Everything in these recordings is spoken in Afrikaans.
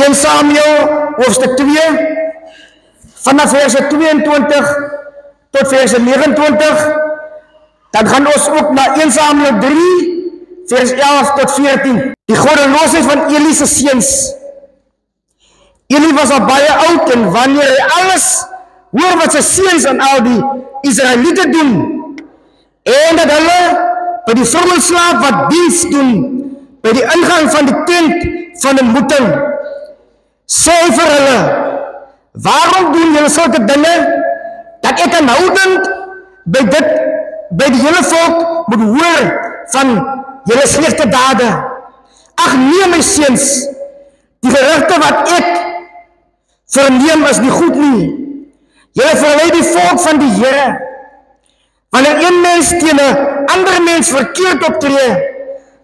1 Samuel hoofstuk 2 vanaf verse 22 tot verse 29. Dan gaan ons ook na 1 Samuel 3 vers 11 tot 14. Die goddeloosheid van Eli se seuns. Eli was al baie oud en wanneer hy alles hoor wat sy seuns aan al die Israeliete doen en dat hulle by die vrouwenslaaf wat diens doen by die ingang van die tent van 'n ontmoeting, sê hy vir hulle, waarom doen julle sulke dinge dat ek aanhoudend by die hele volk moet hoor van julle slegte dade? Ag nee my seuns, die gerugte wat ek verneem is nie goed nie. Julle verlei die volk van die Here. Wanneer een mens teen 'n ander mens verkeerd optree,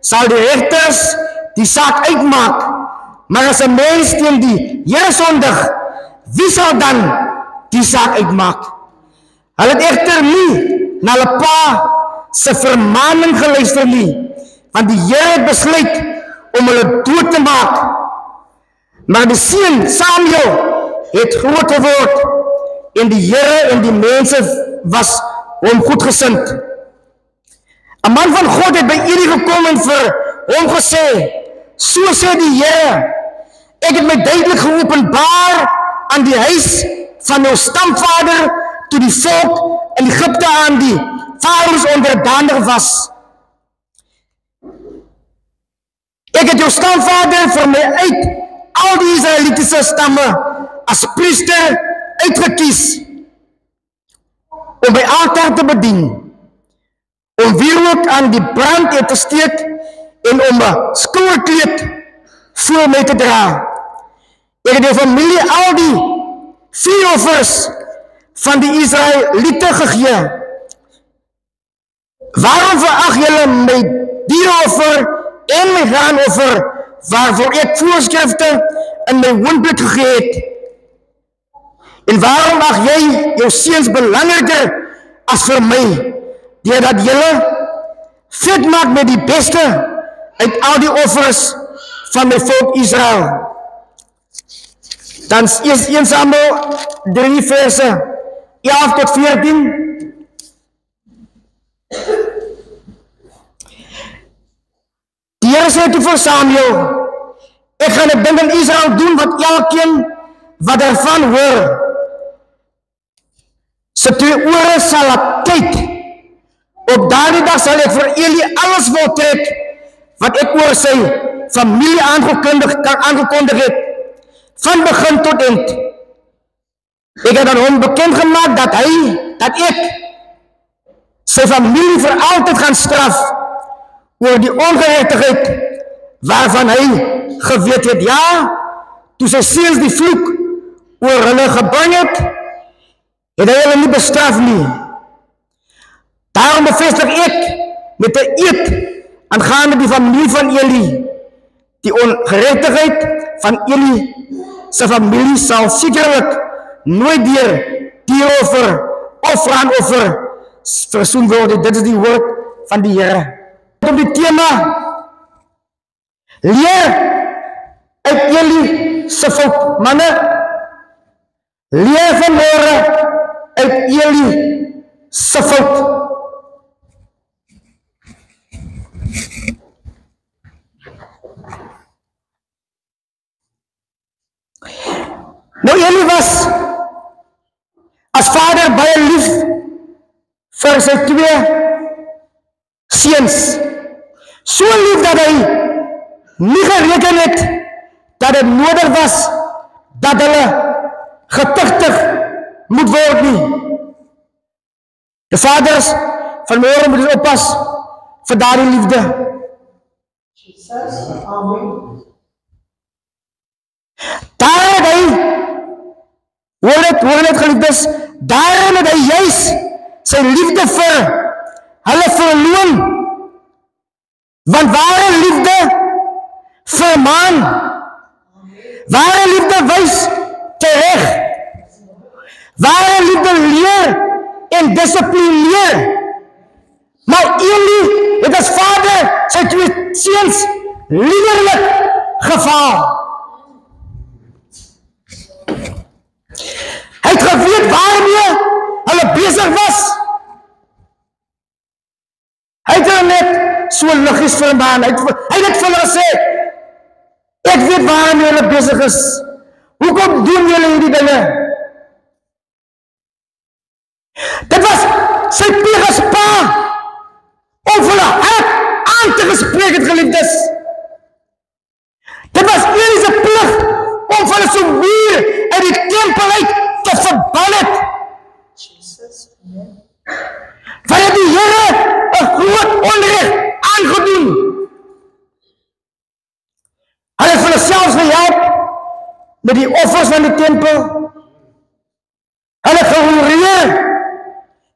sal die regters die saak uitmaak. Maar as 'n mens teen die Here sondig, wie sal dan die saak uitmaak? Hulle het egter nie na hulle pa se vermaning geluister nie, want die Here het besluit om hulle dood te maak. Maar die seun Samuel het groot geword en die Here en die mense was hom goedgesind. 'n man van God het by Eli gekom en vir hom gesê, so sê die Here, ek het my duidelik geopenbaar aan die huis van jou stamvader toe die volk in Egipte aan die Farao's onderdanig was. Ek het jou stamvader vir my uit al die Israelitiese stamme as priester uitgekies om by altaar te bedien, om wierook aan die brand te steek en om 'n skouerkleed voor my te dra. Ek het die familie al die vuuroffers van die Israeliete gegee. Waarom verag julle my diereoffer en my graanoffer waarvoor ek voorskrifte in my woonplek gegee het? En waarom ag jy jou seuns belangriker as vir my, deurdat julle vet maak met die beste uit al die offers van my volk Israel? Dan is 1 Samuel 3 verse 11 tot 14. Die Here sê toe vir Samuel, ek gaan 'n ding in Israel doen wat elkeen wat daarvan hoor, sy 2 ore sal laat kyk. Op daardie dag sal ek vir Eli alles voltrek wat ek oor sy familie aangekondig het, van begin tot eind. Ek het aan hom bekend gemaak dat ek sy familie vir altyd gaan straf oor die ongeregtigheid waarvan hy geweet het. Ja, toe sy seuns die vloek oor hulle gebring het hy hulle nie bestraf nie. Daarom bevestig ek met 'n eed aangaande die familie van Eli, die ongeregtigheid van Eli sy familie sal sekerlik nooit deur dieroffer of graanoffer versoen word. Dit is die woord van die Here. Op die tema leer uit Eli se fout. Manne, leer vanmôre uit Eli se fout. Nou Eli was as vader baie lief vir sy 2 seuns. So lief dat hy nie gereken het dat dit nodig was dat hulle getuigtig moet word nie. Die vaders vanmôre moet ons oppas vir daardie liefde. Daar het hy hoor het geliefdes, daarin het hy juis sy liefde vir hulle verloon. Want ware liefde vermaan, ware liefde wys tereg, ware liefde leer en dissiplineer. Maar Eli het as vader sy 2 seuns liderlik geval. besig was. Hy het hulle net so liggies vir 'n man. Hy het vir hulle gesê, ek weet waarom julle besig is. Hoekom doen julle hierdie dinge? Dit was sy pleeg as pa om vir hulle hart aan te gespreek het, geliefdes. Dit was Eli se plig om vir hulle so muur uit die tempel uit te verbal het. Wanneer die Here 'n groot onreg aangedoen. Hulle het vir hulle selfs gehelp met die offers van die tempel. Hulle gehoreer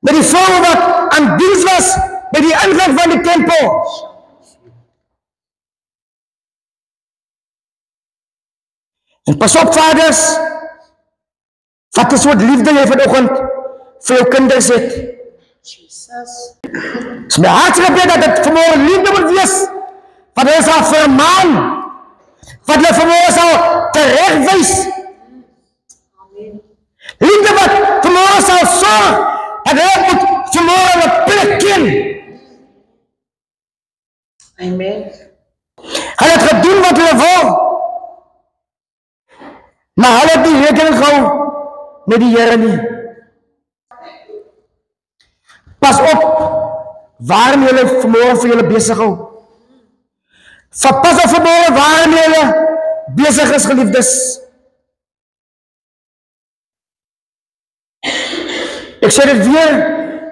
met die vrou wat aan diens was by die ingang van die tempel. En pas op, vaders, wat 'n soort liefde jy vanoggend vir jou kinders het. Het is my hartgebed dat het vanmorgen liefde moet wees, wat hulle sal vermaan, wat hulle vanmorgen sal terechtwijs. Liefde wat vanmorgen sal zorg, dat hulle moet vanmorgen een plek ken. Amen. Hulle het gedoen wat hulle wil, maar hulle het nie rekening gehou met die Here nie. Pas op, waarom julle vanmorgen vir julle besig hou. Pas op vanmorgen waarom julle besig is, geliefdes. Ek sê dit weer,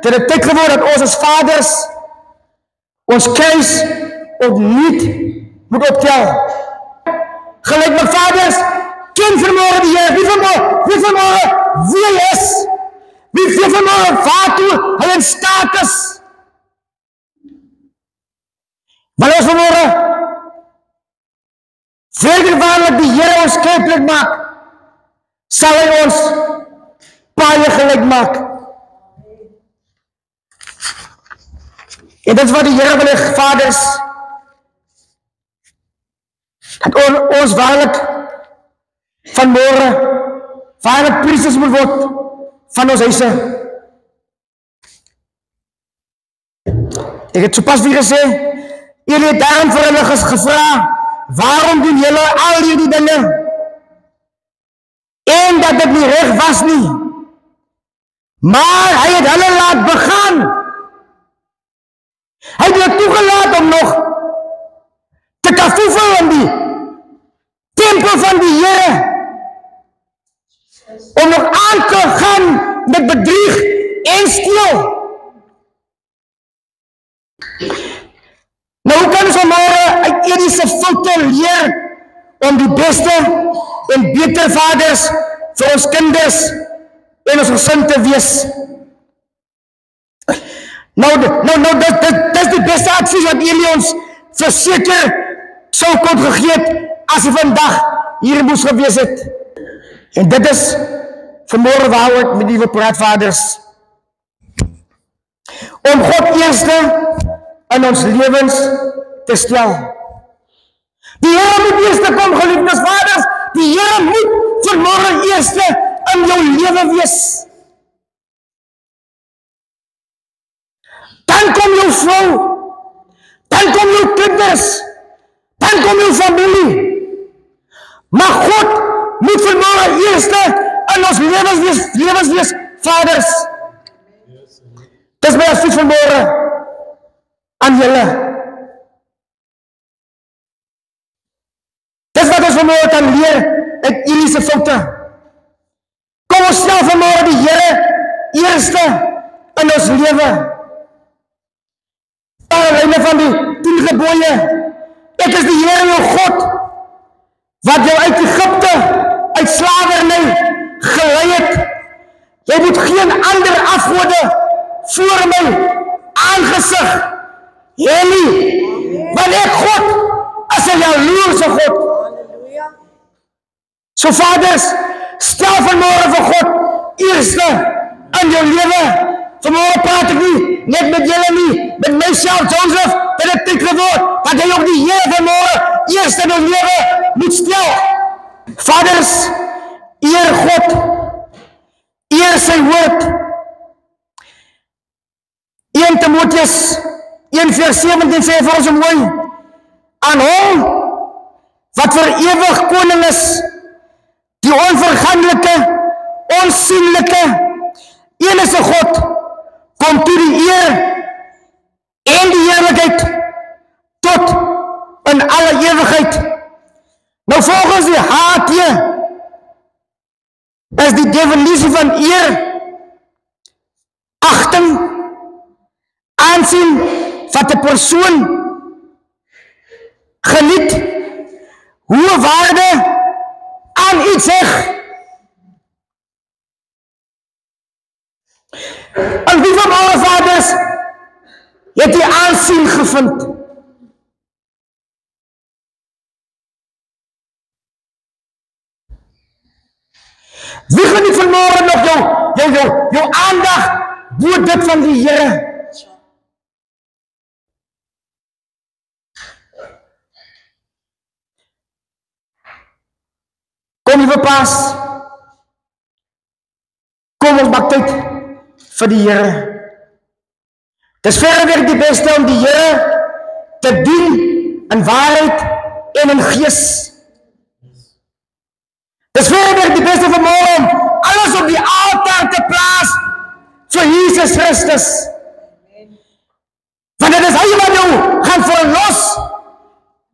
dit het tyd geword dat ons as vaders ons kruis opnuut moet optel. Gelijk met vaders, ken vanmorgen die Here, wie vanmorgen wie hy is, wie vanmorgen waartoe hy in staat is. Maar ons vanmorgen verder waarlik die Here ons kyplik maak, sal hy ons paaie gelijk maak. En dit is wat die Here wil hê, vaders, dat ons waarlik vanmorgen waarlik priesters moet word van ons huise. Ek het sopas weer gesê, julle het daarom vir hulle gevra, waarom doen julle al hierdie dinge? En dat dit nie reg was nie. Maar hy het hulle laat begaan. Hy het hulle toegelaat om nog te kafoefel in die tempel van die Here. Om nog aan te gaan met bedrieg en steel. Nou hoe kan ons vanmorgen uit Eli se foute leer om die beste en beter vaders vir ons kinders en ons gesin te wees? Nou, dit is die beste advies wat Eli ons verseker sou kon gegee het as hy vandag hier moes gewees het. En dit is vanmorgen waar ek met die wil praat, vaders. Om God eerste in ons lewens te stel. Die Here moet eerste kom, geliefdes vaders. Die Here moet vanmorgen eerste in jou lewe wees. Dan kom jou vrou, dan kom jou kinders, dan kom jou familie. Maar God moet vanmorgen eerste in ons lewens wees, vaders. Dit is my advies vanmorgen aan julle. Dit is wat ons vanmorgen kan leer uit Eli se foute. Kom ons stel vanmorgen die Here eerste in ons lewe. Einde van die 10 gebooie. Ek is die Here jou God, wat jou uit Egypte, uit slavernij gelei het. Jy moet geen ander afgode voor my aangesig hê nie, want ek God is 'n jaloerse God. So vaders, stel vanmorgen vir God eerste in jou lewe. Vanmorgen praat ek nie net met julle nie, met myself, Joseph, dat het tyd geword, dat jy ook die Here vanmorgen eerste in jou lewe moet stel. Vaders, eer God, eer sy woord, Korintiërs 1:17 sê vir ons mooi, aan hom wat vir ewig koning is, die onverganlike, onsienlike, enige God, kom toe die eer en die heerlikheid tot in alle ewigheid. Nou volgens die HT is die definisie van eer, agting, aansien wat 'n persoon geniet, hoë waarde aan iets heg. En wie van alle vaders het die aansien gevind? Wie gaan nie vanmorgen nog jou aandag bo dit van die Here? Kom liewe paas, kom ons maak tyd vir die Here. Dis verreweg die beste om die Here te dien in waarheid en in gees. Dis verreweg die beste vanmorgen om alles op die altaar te plaas vir Jesus Christus. Want dit is hy wat jou gaan verlos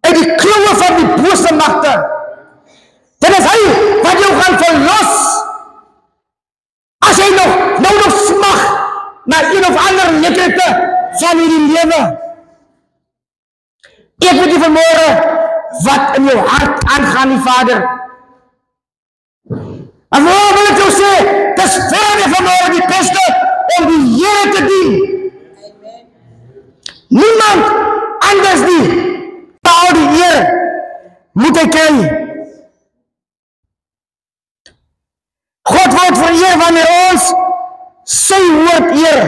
uit die kloue van die bose magte. Dit is hy wat jou gaan verlos as jy nog smag na een of ander lekkerte van hierdie lewe. Ek weet nie vanmorgen wat in jou hart aangaan die Vader. En waarom wil ek jou sê, het is verder vanmorgen die beste om die Here te dien. Niemand anders nie. Al die eer moet hy kry. God word vereer wanneer ons sy woord eer.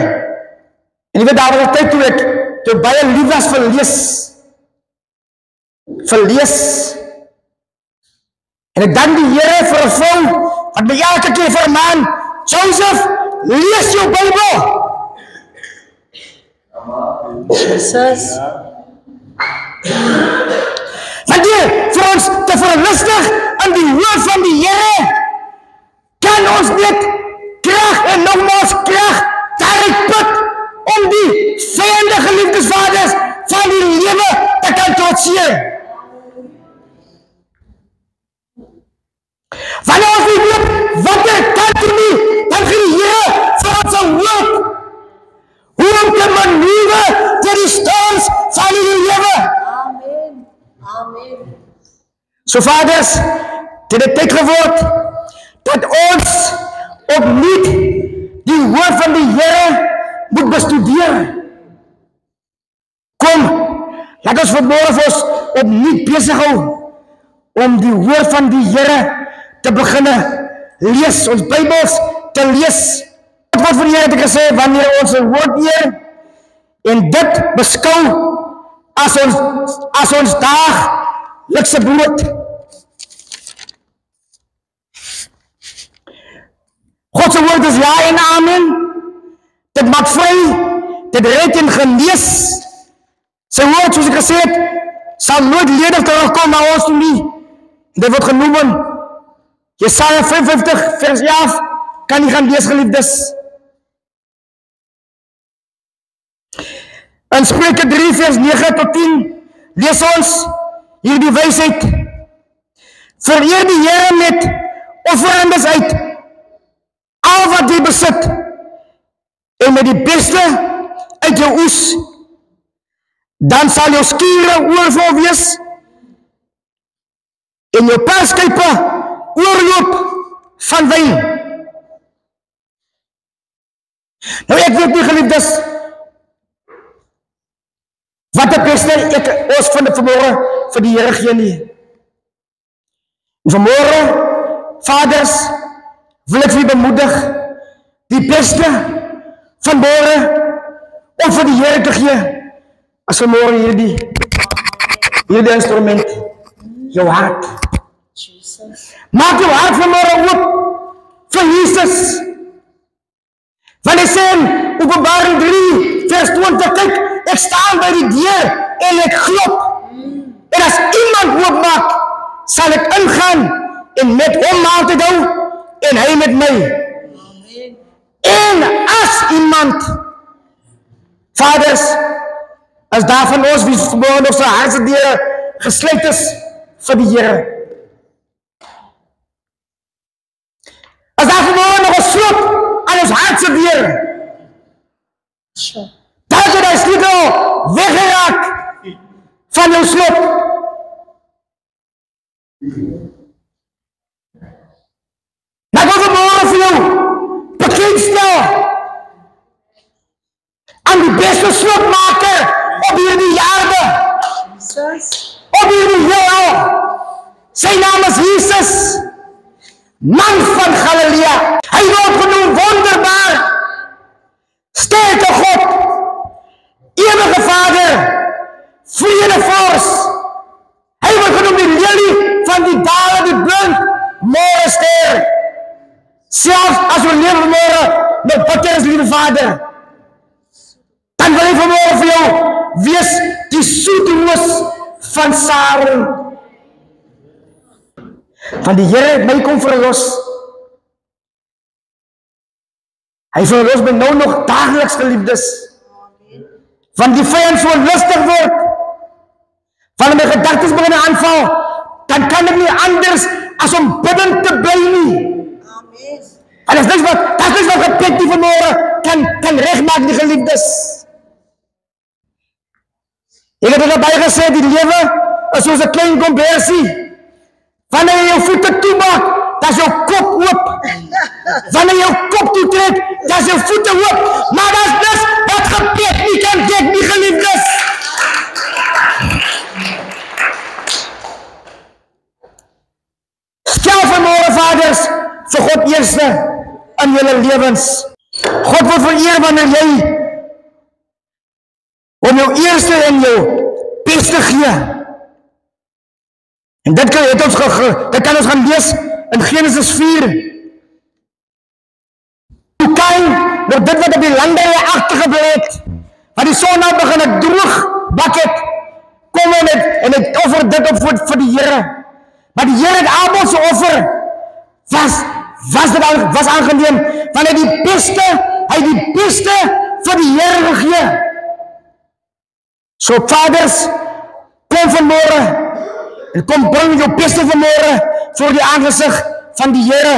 En jy weet, daar was 'n tyd toe ek baie lief was vir lees. En ek dank die Here vir 'n vrou wat my elke keer vermaan, Joseph, lees jou Bybel. Jesus. Want vir ons te verlustig in die woord van die Here, kan ons net krag en nogmaals krag daaruit put om die vyandige liefdesvaders van die lewe te kan trotseer. Wanneer ons nie weet wat kan doen nie, dan gee die Here vir ons 'n woord hoe om te manoeuvre ter die storms van die lewe. Amen. Amen. So vaders, dit het tyd geword dat ons opnuut die woord van die Here moet bestudeer. Kom, laat ons vanmorgen vir ons opnuut bezig hou om die woord van die Here te beginnen lees, ons Bybels te lees. Wat wordt vir die Here te gesê, wanneer ons een woord leer en dit beskou as ons daaglikse brood. Godse woord is ja en amen. Dit maak vry, dit red en genees. Sy woord, soos ek gesê het, sal nooit ledig terugkom na ons toe nie. Dit word genoem in Jesaja 55 vers 11, kan nie gaan lees, geliefdes. In Spreuke 3 vers 9 tot 10 lees ons hierdie wysheid. Vereer die Here met offerandes uit al wat jy besit en met die beste uit jou oes, dan sal jou skure oorvol wees en jou perskuipe oorloop van wyn. Nou ek weet nie, geliefdes, wat die beste ek ons vanmorgen vir die Here gee nie. En vanmorgen, vaders, wil ek vir bemoedig, die beste vanmorgen om vir die Here te gee, as vanmorgen hierdie instrument, jou hart. Maak jou hart vanmorgen op vir Jesus. Want hy sê in Openbaring 3 vers 20, kyk, ek staan by die deur en ek klop. En as iemand oopmaak, sal ek ingaan en met hom maaltyd hou en hy met my. En as iemand, vaders, as daar van ons wie vanmorgen nog sy hartse deure gesluit is vir die Here. As daar vanmorgen nog een slot aan ons hartse deur, dan het hy sleutel weggeraak van jou slot. Nou wil vanmorgen vir jou bekendstel aan die beste slotmaker op hierdie aarde, op hierdie heelal. Sy naam is Jesus, man van Galilea. Hy word genoem wonderbaar, sterke God, ewige Vader, vredevors. Hy word genoem die lelie van die dale, die blind, morgenster. Selfs as ons lewe vanmorgen met bitter is, lieve Vader, dan wil hy vanmorgen vir jou wees die soete roos van Saron. Want die Here het my kom verlos. Hy verlos my nou nog dagelijks, geliefdes. Want die vyand so lustig word, van my gedagtes begin aanval, dan kan ek nie anders as om bidden te bly nie. En dat is niks wat gebed die vanmorgen kan rechtmaak, die geliefdes. Ek het er erbij gesê, die lewe is soos 'n klein kombersie. Wanneer jy jou voete toemaak, dan is jou kop oop. Wanneer jy jou kop toetrek, dan is jou voete oop. Maar dat is niks wat gebed nie kan dek, die geliefdes. Stel vanmorgen, vaders, vir God eerste in julle lewens. God wil vereer wanneer jy om jou eerste en jou beste gee. En dit kan ons gaan lees in Genesis 4. Toe Kain, door dit wat op die landerye agtergebly het, wat die son nou begin het droog bak het, kom en het offer dit op vir die Here. Maar die Here het Abel se offer was aangeneem, want hy die beste vir die Here gegee. So vaders, kom vanmorgen, en kom bring jou beste vanmorgen voor die aangesig van die Here.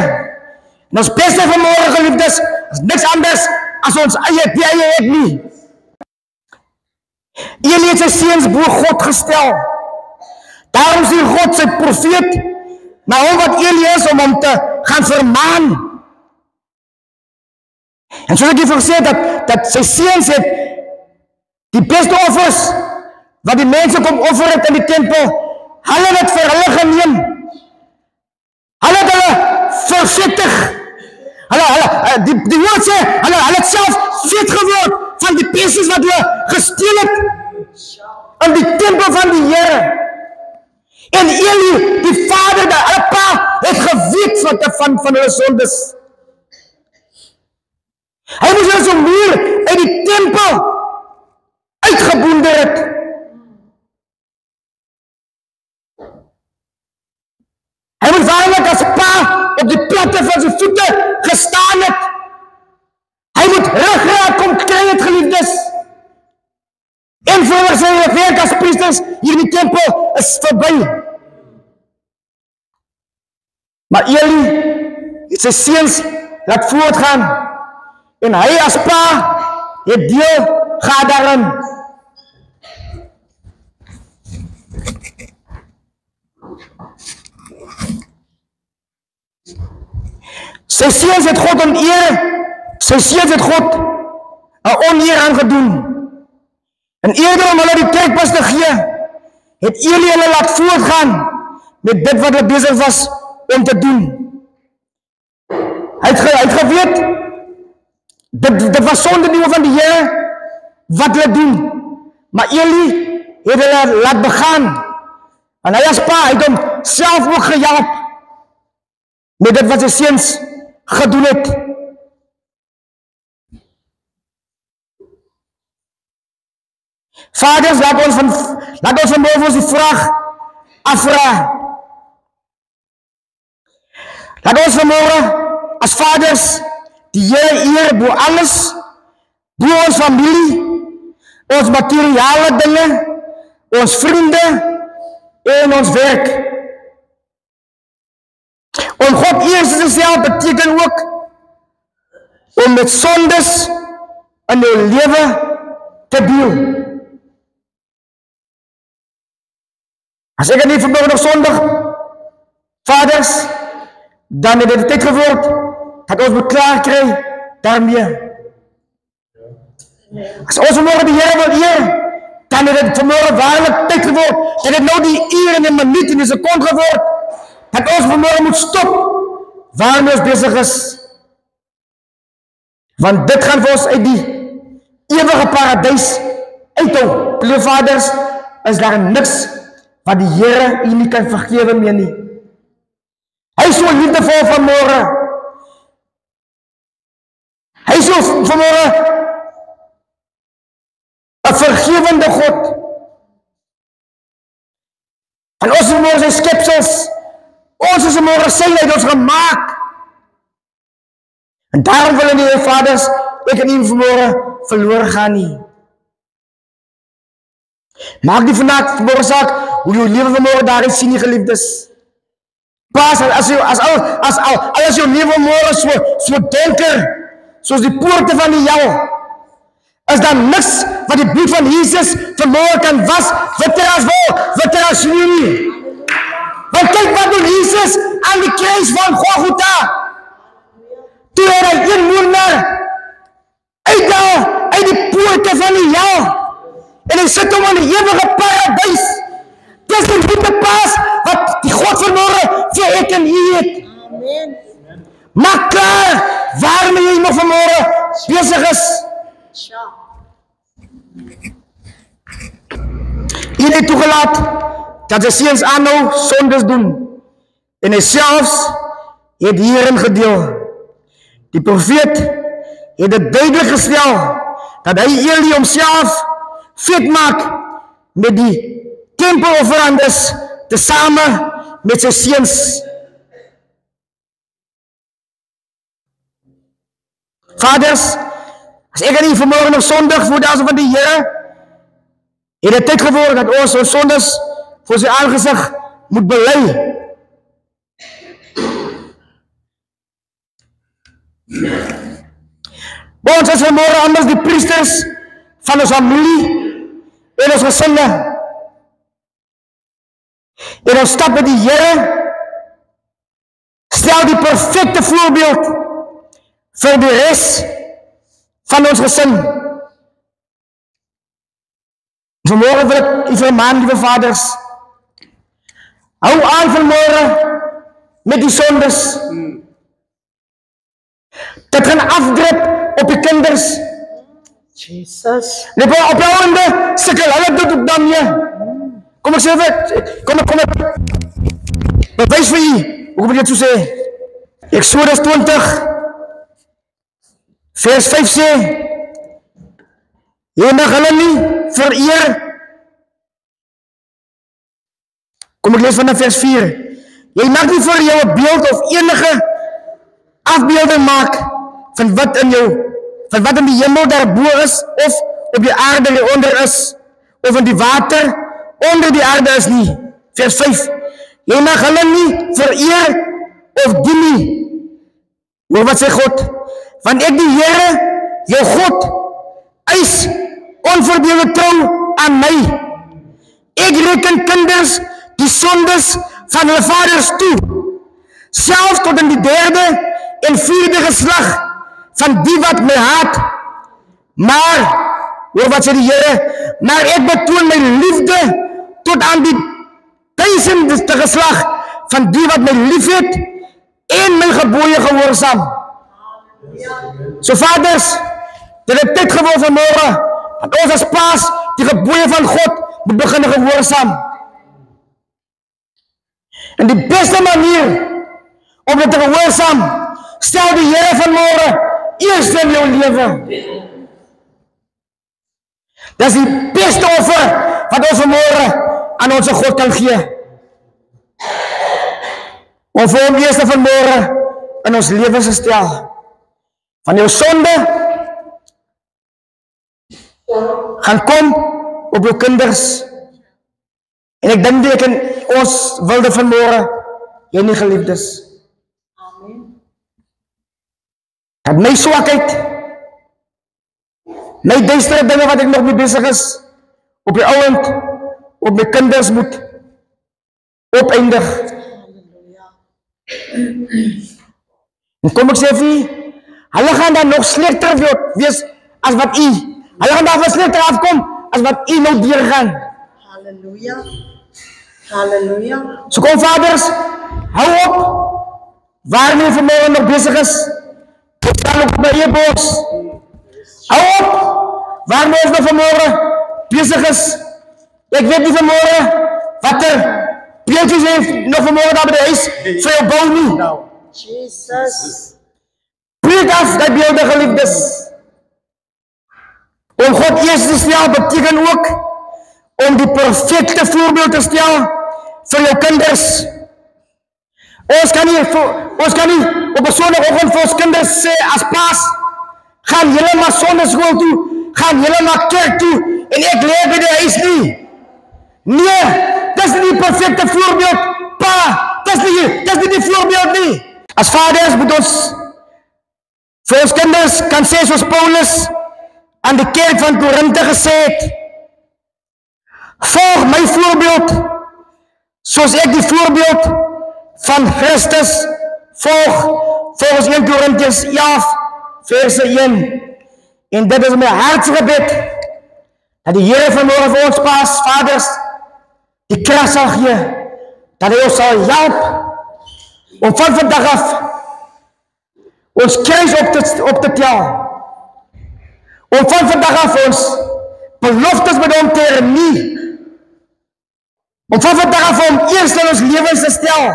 En ons beste vanmorgen, geliefdes, is niks anders as ons die eie het nie. Eli het sy seuns bo God gestel. Daarom sê God sy profeet na hom wat Eli is, om hom te gaan vermaan. En soos ek hier gesê dat sy seuns het die beste offers wat die mense kom offer het in die tempel, hulle het vir hulle geneem. Hulle het hulle vervettig. Die woord sê, hulle het self vet geword van die pieces wat hulle gesteel het in die tempel van die Here. En Eli, die vader, hulle pa, het geweet van hulle sondes. Hy moes hulle so muur uit die tempel uitgeboender het. Hy moet waarlik as pa op die platte van sy voete gestaan het. Hy moet ruggraat kom kry het, geliefdes. En voor sy werk as priesters hier in die tempel is verby. Maar Eli het sy seuns laat voortgaan en hy as pa het deel gehad daarin. Sy seuns het God oneer, sy seuns het God 'n oneer aangedoen. En eerder om hulle die trekpas te gee, het Eli hulle laat voortgaan met dit wat hulle besig was om te doen. Hy het geweet, dit was sonde die van die Here wat hulle doen. Maar Eli het hulle laat begaan. En hy as pa het hom self ook gehelp met dit wat sy seuns gedoen het. Vaders, laat ons vanmorgen ons die vraag afvra. Laat ons vanmorgen as vaders die Here eer bo alles, bo ons familie, ons materiale dinge, ons vriende en ons werk. Om God eers te stel beteken ook om met sondes in jou lewe te deel. As ek nie vanmorgen nog sondig, vaders, dan het dit tyd geword dat ons moet klaar kry daarmee. As ons vanmorgen die Here wil eer, dan het dit vanmorgen waarlik tyd geword, dat het nou die uur en die minuut en die sekond geword, dat ons vanmorgen moet stop waarmee ons bezig is. Want dit gaan vir ons uit die ewige paradys uithou. Vaders, is daar niks wat die Here u nie kan vergewe meer nie. Hy is so liefdevol vanmorgen. Hy is so vanmorgen 'n vergewende God. En ons is vanmorgen sy skepsels. Ons is vanmorgen sy uit ons gemaak. En daarom wil nie, vaders, ek en u vanmorgen verloren gaan nie. Maak nie vanmorgen saak hoe jou lewe vanmorgen daarin sien, nie geliefdes. Pas, as jou lewe vanmorgen so donker, soos die poorte van die hel, is daar niks wat die bloed van Jesus vanmorgen kan was, witter as wol, witter as sneeu nie. Want kyk wat doen Jesus aan die kruis van Golgotha. Toe hy een moordenaar uithaal uit die poorte van die hel, en hy sit hom in die ewige paradys. Dis die liefde pas wat die God vanmorgen vir ek en u het. Amen. Maak klaar waarmee jy nog vanmorgen bezig is. Hy het toegelaat dat sy seuns aanhou sondes doen, en hy selfs het hierin gedeel. Die profeet het dit duidelik gestel dat hy Eli homself vet maak met die tempelofferandes tesame met sy seuns. Vaders, as ek en u vanmorgen nog sondig voor die aansig van die Here, het het tyd geword dat ons sondes voor sy aangesig moet bely. Ons is vanmorgen anders die priesters van ons familie en ons gesinne. En ons stap met die Here, stel die perfecte voorbeeld vir die rest van ons gesin. Vanmorgen wil ek u vermaan, lieve vaders, hou aan vanmorgen met die sondes. Dit gaan afdruk op die kinders. Jesus. Op die oude sikkel hulle dit op dan nie. Kom ek sê wat, kom ek bewys vir u, hoe moet ek dit so sê? Exodus 20 vers 5 sê, jy mag hulle nie vereer. Kom ek lees vanaf vers 4. Jy mag nie vir jou 'n beeld of enige afbeelding maak van wat in die hemel daarbo is, of op die aarde hieronder is, of in die water onder die aarde is nie. Vers 5. Jy mag hulle nie vereer of dien nie. Hoor wat sê God? Want ek die Here, jou God, eis onverdeelde trou aan my. Ek reken kinders die sondes van hulle vaders toe, selfs tot in die 3de en 4de geslag van die wat my haat. Maar, hoor wat sê die Here, maar ek betoon my liefde tot aan die 1000ste geslag van die wat my lief het en my gebooie gehoorsaam. So vaders, dit het tyd geword vanmorgen, dat ons as paas die gebooie van God moet begin gehoorsaam. En die beste manier om dit te gehoorsaam, stel die Here vanmorgen eerst in jou lewe. Dis die beste offer wat ons vanmôre aan onze God kan gee. Om vir hom eerste vanmôre in ons lewens te stel. Van jou sonde gaan kom op jou kinders. En ek dink ek in ons wilde vanmôre, jy nie geliefdes. Amen. Dat my swakheid, my duistere dinge wat ek nog mee besig is, op die ouend, op my kinders moet opeindig. Halleluja. En kom ek sê vir u, hulle gaan dan nog slegter wees as wat u. Hulle gaan daar van slegter afkom as wat u nou deurgaan. Halleluja. Halleluja. So kom vaders, hou op, waarmee vanmôre nog besig is. Dit kan ook by e-boks. Hou op, waarmee ons nog vanmôre besig is. Ek weet nie vanmôre watter beeldjies heeft nog vanmôre daar by die huis vir jou bou nie. Jesus. Breek af die beelde, geliefdes. Om God eerst te stel beteken ook om die perfecte voorbeeld te stel vir jou kinders. Ons kan nie op 'n Sondagoggend vir ons kinders sê as paas, gaan julle maar sondeskool toe, gaan julle maar kerk toe en ek leer by die huis nie. Nee, dis nie die perfecte voorbeeld, pa, dis nie die voorbeeld nie. As vaders moet ons vir ons kinders kan sê soos Paulus aan die kerk van Korinthe gesê het, volg my voorbeeld, soos ek die voorbeeld van Christus volg, volgens 1 Korintiërs 11, vers 1. En dit is my hartsgebed, dat die Here vanmôre vir ons paas, vaders, die krag sal gee, dat hy ons sal help, om van vandag af, ons kruis op te tel, om van vandag af ons beloftes met hom te hernie, om van vandag af om eerst in ons lewens te stel,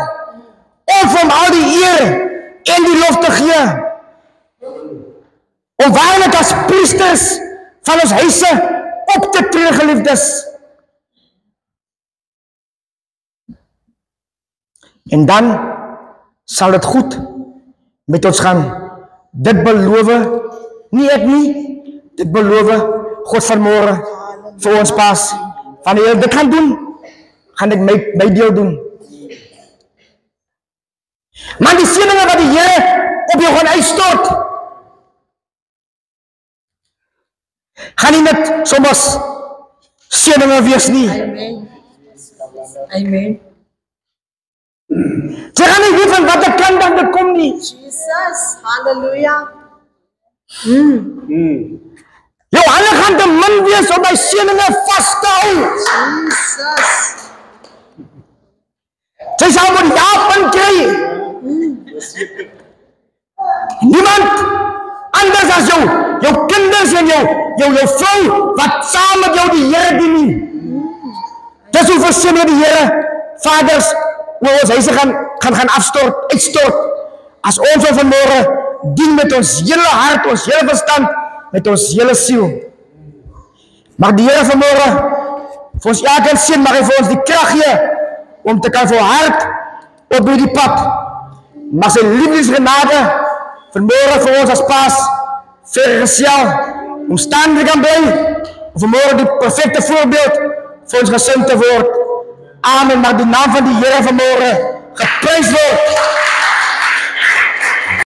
om vir hom al die eer en die lof te gee, om waarlik as priesters van ons huise op te tree, geliefdes. En dan sal dit goed met ons gaan. Dit beloof nie ek nie, dit beloof God vanmôre vir ons paas. Wanneer ek dit gaan doen, gaan ek my deel doen. Maar die seëninge wat die Here op jou gaan uitstort, gaan nie net soms seëninge wees nie. Amen. Amen. Jy gaan nie weet van wat ek kan dan dit kom nie. Jesus. Halleluja. Jou hande gaan te min wees om my seëninge vas te hou. Jesus. Jy sal moet jaapin kry. Niemand anders as jou kinders en jou vrou wat saam met jou die Here dien nie. Dis hoe verseën die Here vaders oor ons huise gaan uitstort. As ons vanmôre dien met ons hele hart, ons hele verstand, met ons hele siel. Mag die Here vanmôre vir ons elkeen seën, mag hy vir ons die krag gee om te kan volhard op hierdie pad. Mag sy liefdesgenade vanmôre vir ons as paas vergesel, om staande kan bly, om vanmôre die perfecte voorbeeld vir ons gesin te word. Amen. Mag die naam van die Here vanmôre geprys word.